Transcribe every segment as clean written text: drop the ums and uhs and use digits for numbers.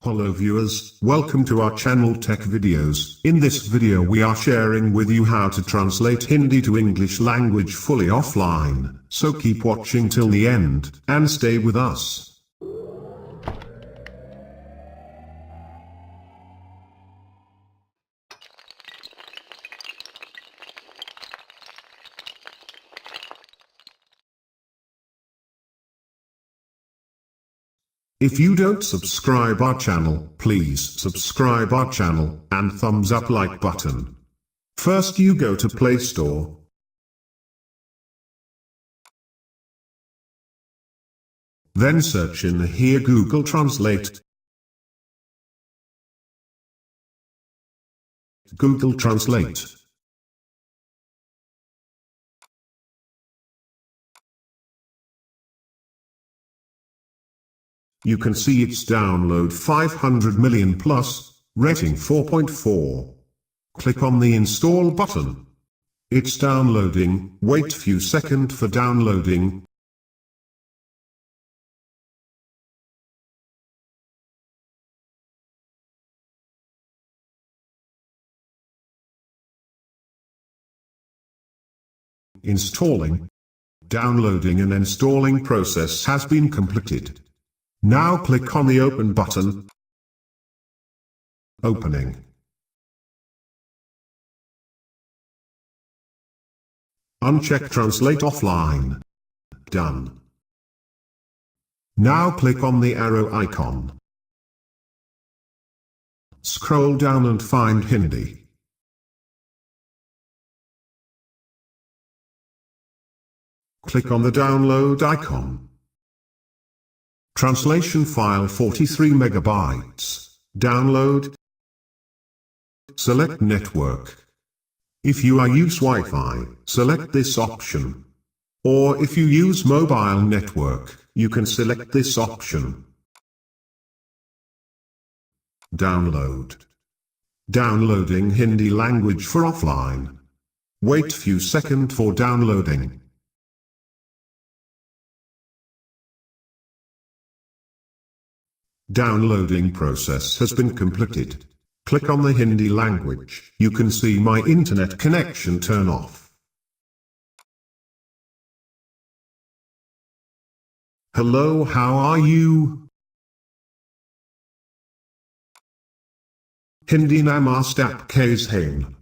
Hello viewers, welcome to our channel TechVideos. In this video we are sharing with you how to translate Hindi to English language fully offline, so keep watching till the end, and stay with us. If you don't subscribe our channel, please subscribe our channel, and thumbs up like button. First you go to Play Store. Then search in here Google Translate. Google Translate. You can see its download 500 million plus, rating 4.4. Click on the install button. It's downloading, wait few seconds for downloading. Installing, downloading and installing process has been completed. Now click on the Open button. Opening. Uncheck Translate Offline. Done. Now click on the arrow icon. Scroll down and find Hindi. Click on the download icon. Translation file 43 megabytes. Download. Select network. If you use Wi-Fi, select this option. Or if you use mobile network, you can select this option. Download. Downloading Hindi language for offline. Wait few seconds for downloading. Downloading process has been completed. Click on the Hindi language. You can see my internet connection turn off. Hello, how are you? Hindi namaste aapke hain.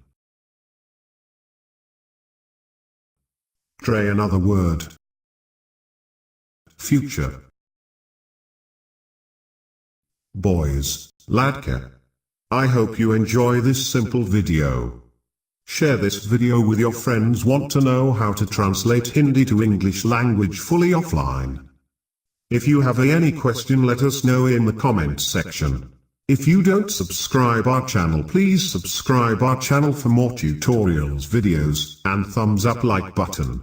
Try another word. Future. Boys, ladka. I hope you enjoy this simple video. Share this video with your friends want to know how to translate Hindi to English language fully offline. If you have any question, let us know in the comment section. If you don't subscribe our channel, please subscribe our channel for more tutorials videos, and thumbs up like button.